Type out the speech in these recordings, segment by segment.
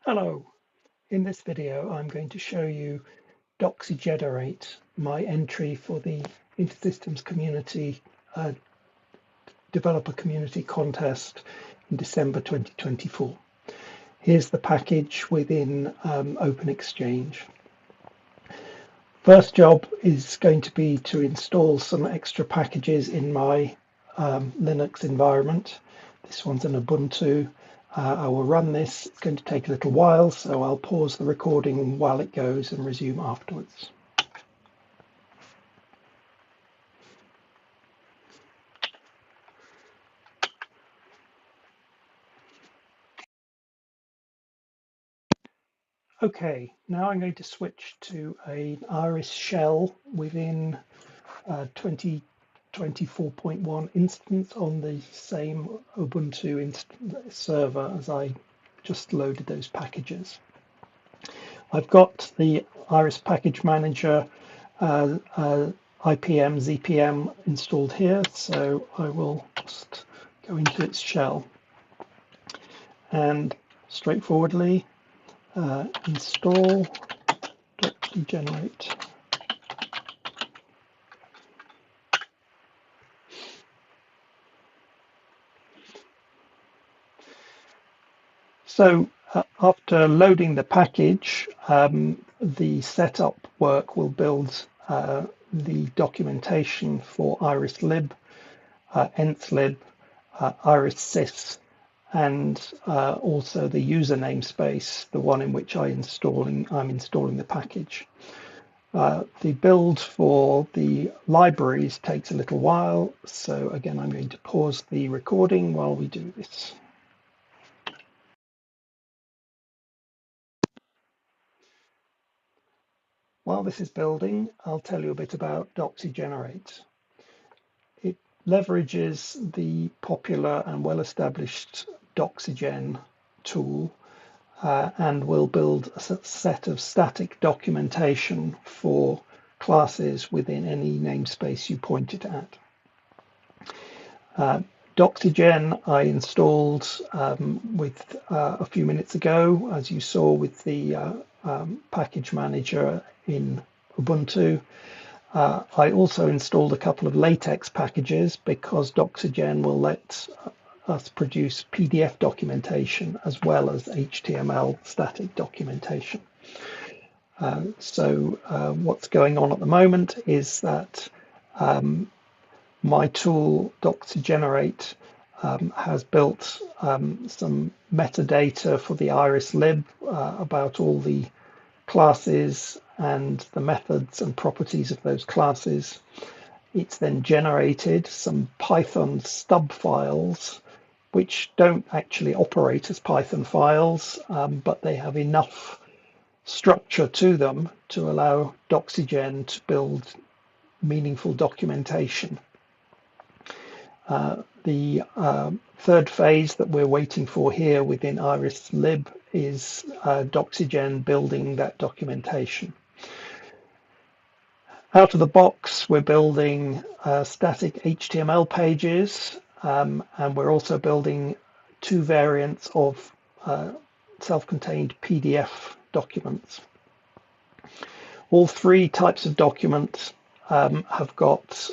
Hello, in this video I'm going to show you Doxygenerate, my entry for the InterSystems community developer community contest in December 2024. Here's the package within OpenExchange. First job is going to be to install some extra packages in my Linux environment. This one's an Ubuntu. I will run this. It's going to take a little while, so I'll pause the recording while it goes and resume afterwards. Okay, now I'm going to switch to an Iris shell within 2024.1 instance on the same Ubuntu server as I just loaded those packages. I've got the Iris package manager IPM ZPM installed here, so I will just go into its shell and straightforwardly install Doxygenerate. So after loading the package, the setup work will build the documentation for IrisLib, EntsLib, IrisSys, and also the user namespace, the one in which I'm installing the package. The build for the libraries takes a little while, so again I'm going to pause the recording while we do this. While this is building, I'll tell you a bit about Doxygenerate. It leverages the popular and well-established Doxygen tool and will build a set of static documentation for classes within any namespace you point it at. Doxygen I installed with a few minutes ago, as you saw with the package manager in Ubuntu. I also installed a couple of latex packages because Doxygen will let us produce PDF documentation as well as HTML static documentation. So what's going on at the moment is that my tool Doxygenerate has built some metadata for the IrisLib about all the classes and the methods and properties of those classes. It's then generated some Python stub files, which don't actually operate as Python files, but they have enough structure to them to allow Doxygen to build meaningful documentation. The third phase that we're waiting for here within IrisLib is Doxygen building that documentation. Out of the box, we're building static HTML pages, and we're also building two variants of self-contained PDF documents. All three types of documents have got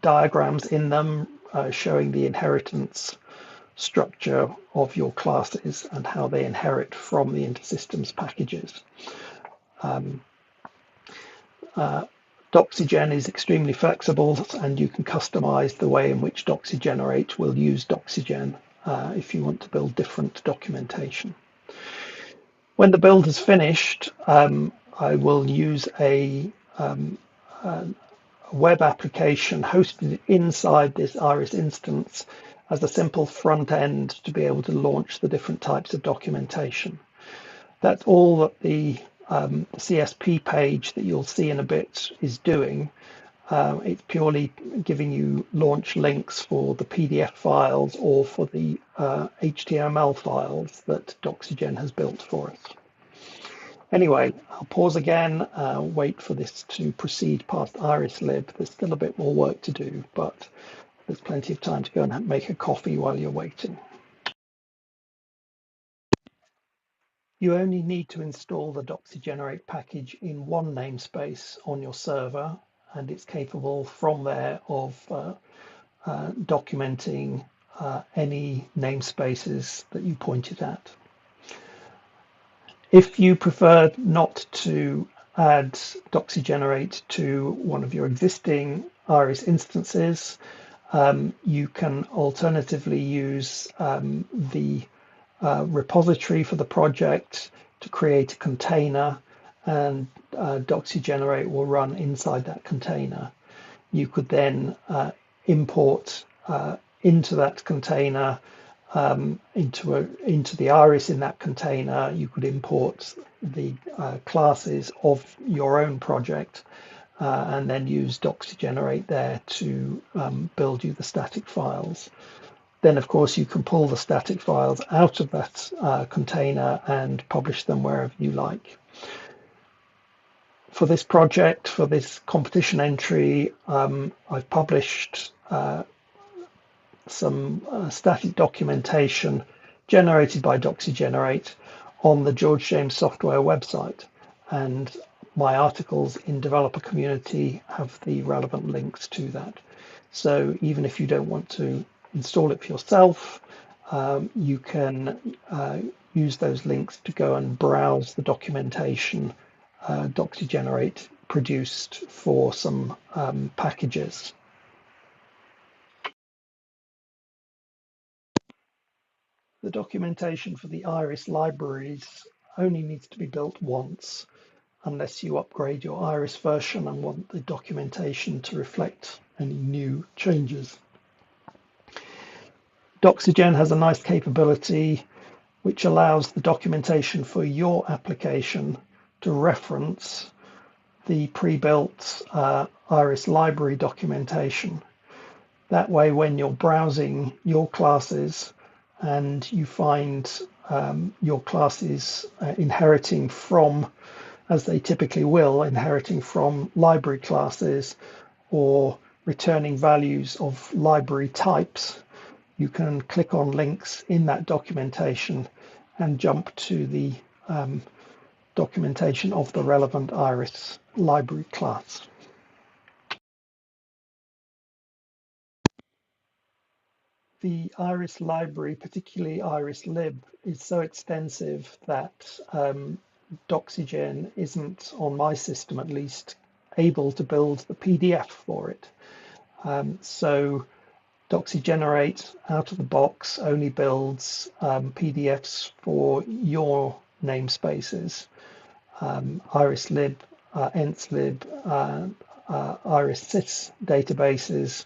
diagrams in them showing the inheritance structure of your classes and how they inherit from the InterSystems packages. Doxygen is extremely flexible, and you can customize the way in which Doxygenerate will use Doxygen if you want to build different documentation. When the build is finished, I will use a web application hosted inside this Iris instance as a simple front end to be able to launch the different types of documentation. That's all that the CSP page that you'll see in a bit is doing. It's purely giving you launch links for the PDF files or for the HTML files that Doxygen has built for us. Anyway, I'll pause again, wait for this to proceed past IrisLib. There's still a bit more work to do, but there's plenty of time to go and make a coffee while you're waiting. You only need to install the Doxygenerate package in one namespace on your server, and it's capable from there of documenting any namespaces that you pointed at. If you prefer not to add Doxygenerate to one of your existing Iris instances, you can alternatively use the repository for the project to create a container, and Doxygenerate will run inside that container. You could then import into that container, into the Iris in that container. You could import the classes of your own project and then use Doxygenerate there to build you the static files. Then, of course, you can pull the static files out of that container and publish them wherever you like. For this project, for this competition entry, I've published some static documentation generated by Doxygenerate on the George James Software website, and my articles in developer community have the relevant links to that. So even if you don't want to install it for yourself, you can use those links to go and browse the documentation Doxygenerate produced for some packages. The documentation for the Iris libraries only needs to be built once, unless you upgrade your Iris version and want the documentation to reflect any new changes. Doxygen has a nice capability which allows the documentation for your application to reference the pre-built Iris library documentation. That way, when you're browsing your classes and you find your classes inheriting from, as they typically will, inheriting from library classes or returning values of library types, you can click on links in that documentation and jump to the documentation of the relevant Iris library class. The Iris library, particularly IrisLib, is so extensive that Doxygen isn't, on my system at least, able to build the PDF for it. So Doxygenerate out of the box only builds PDFs for your namespaces. IrisLib, EntsLib, IrisSys databases.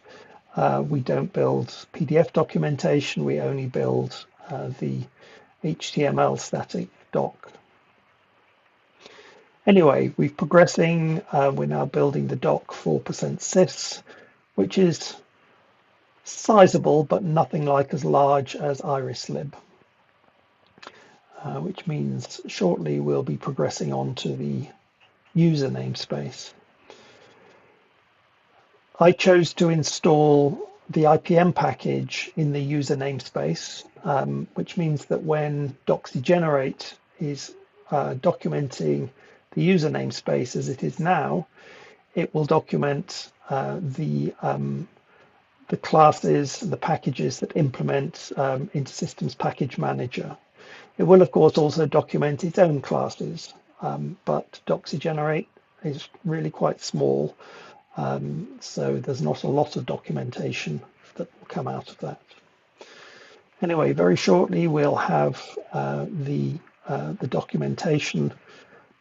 We don't build PDF documentation, we only build the HTML static doc. Anyway, we're progressing. We're now building the doc 4% sys, which is sizable, but nothing like as large as IrisLib, which means shortly we'll be progressing on to the user namespace. I chose to install the IPM package in the user namespace, which means that when Doxygenerate is documenting the user namespace as it is now, it will document the classes and the packages that implement InterSystems Package Manager. It will, of course, also document its own classes, but Doxygenerate is really quite small. So there's not a lot of documentation that will come out of that. Anyway, very shortly we'll have the documentation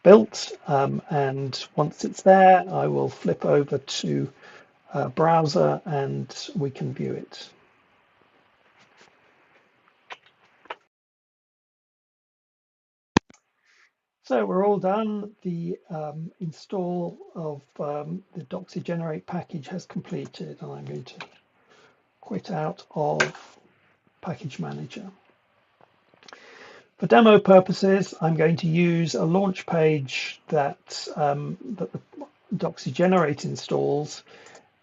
built, and once it's there, I will flip over to browser and we can view it. So we're all done. The install of the Doxygenerate package has completed, and I'm going to quit out of Package Manager. For demo purposes, I'm going to use a launch page that the Doxygenerate installs,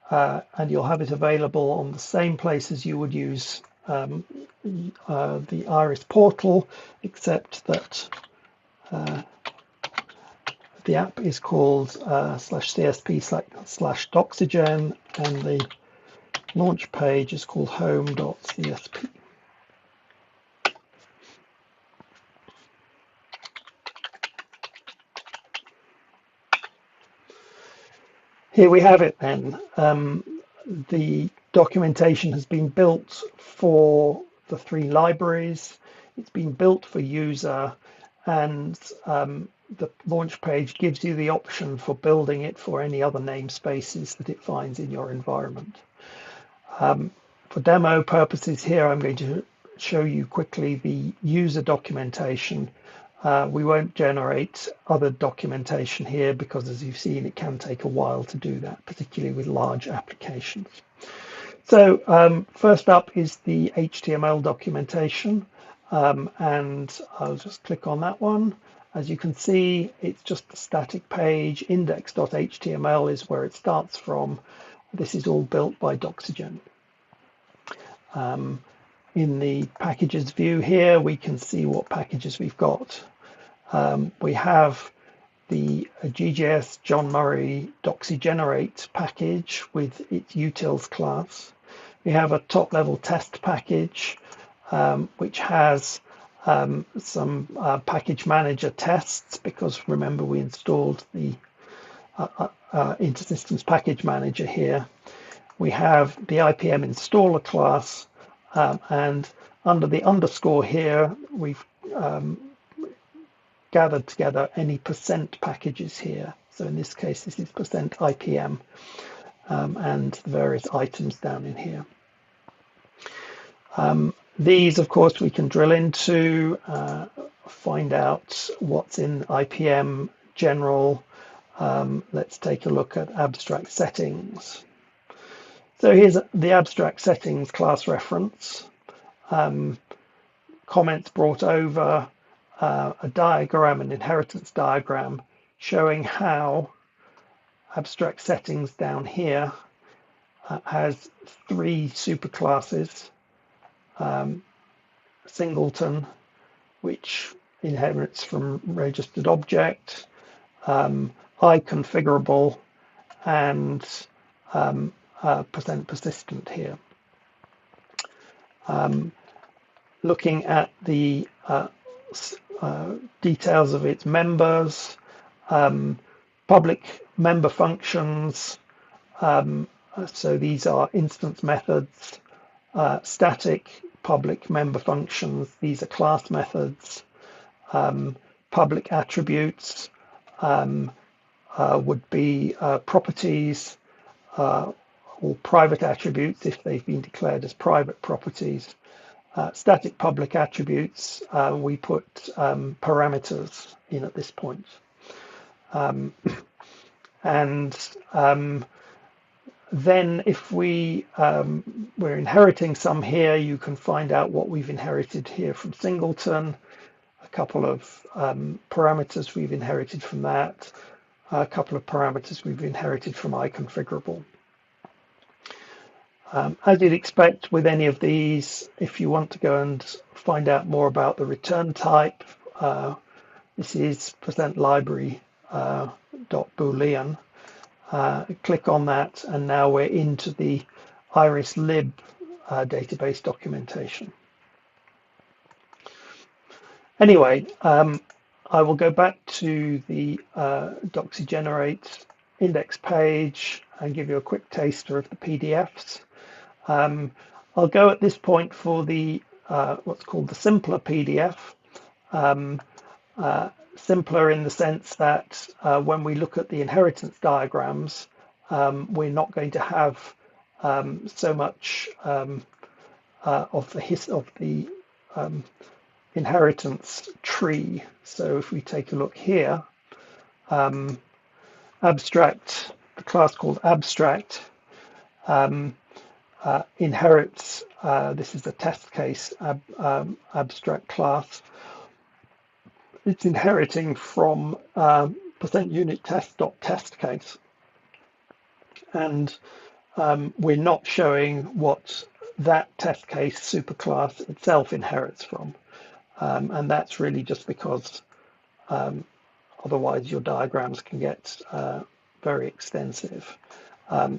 and you'll have it available on the same place as you would use the Iris portal, except that The app is called /csp/Doxygen, and the launch page is called home.csp. Here we have it then. The documentation has been built for the 3 libraries. It's been built for user, and the launch page gives you the option for building it for any other namespaces that it finds in your environment. For demo purposes here, I'm going to show you quickly the user documentation. We won't generate other documentation here because, as you've seen, it can take a while to do that, particularly with large applications. So first up is the HTML documentation, and I'll just click on that one. As you can see, it's just a static page. Index.html is where it starts from. This is all built by Doxygen. In the packages view here, we can see what packages we've got. We have the GJS John Murray Doxygenerate package with its utils class. We have a top-level test package, which has some package manager tests, because remember we installed the InterSystems package manager here. We have the IPM installer class, and under the underscore here, we've gathered together any % packages here. So in this case, this is %IPM, and the various items down in here. These, of course, we can drill into, find out what's in IPM general. Let's take a look at abstract settings. So here's the abstract settings class reference, comments brought over, a diagram, an inheritance diagram, showing how abstract settings down here has 3 superclasses. Singleton, which inherits from registered object, iConfigurable, and %persistent here. Looking at the details of its members, public member functions, so these are instance methods, static public member functions, these are class methods, public attributes would be properties, or private attributes if they've been declared as private properties. Static public attributes, we put parameters in at this point. Then if we're inheriting some here, you can find out what we've inherited here from Singleton, a couple of parameters we've inherited from that, a couple of parameters we've inherited from iConfigurable. As you'd expect with any of these, if you want to go and find out more about the return type, this is %library.boolean. Click on that, and now we're into the IRIS-lib database documentation. Anyway, I will go back to the Doxygenerate index page and give you a quick taster of the PDFs. I'll go at this point for the what's called the simpler PDF. Simpler in the sense that when we look at the inheritance diagrams, we're not going to have so much of the inheritance tree. So if we take a look here, abstract, the class called abstract, inherits, this is a test case abstract class. It's inheriting from %unittest.test case. And we're not showing what that test case superclass itself inherits from. And that's really just because Otherwise, your diagrams can get very extensive.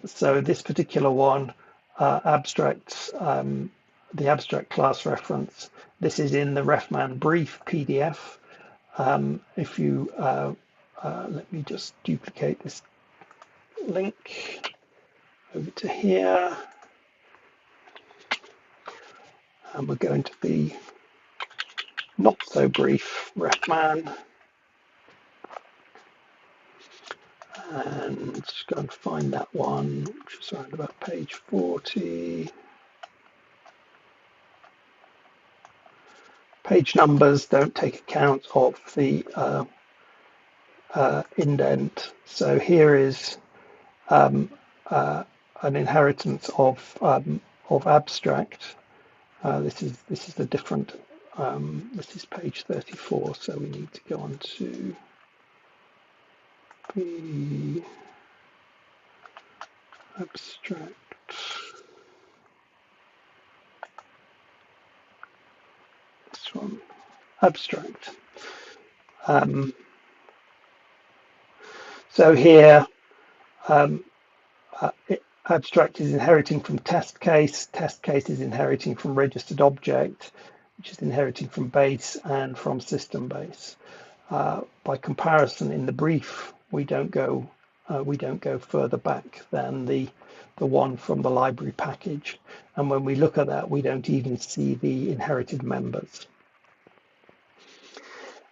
So this particular one, abstract, the abstract class reference, this is in the RefMan brief PDF. If you, let me just duplicate this link over to here. And we're going to be not so brief RefMan. And just go and find that one, which is around about page 40. Page numbers don't take account of the indent. So here is an inheritance of abstract. This is the different. This is page 34. So we need to go on to the abstract. This one, abstract. So here, abstract is inheriting from test case is inheriting from registered object, which is inheriting from base and from system base. By comparison, in the brief, we don't go further back than the one from the library package, and when we look at that, we don't even see the inherited members.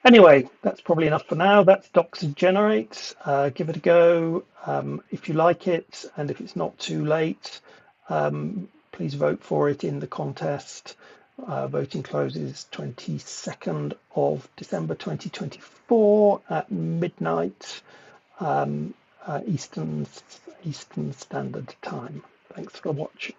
Anyway, that's probably enough for now. That's Doxygenerate. Give it a go if you like it, and if it's not too late, please vote for it in the contest. Voting closes 22nd of December 2024 at midnight Eastern Standard Time. Thanks for watching.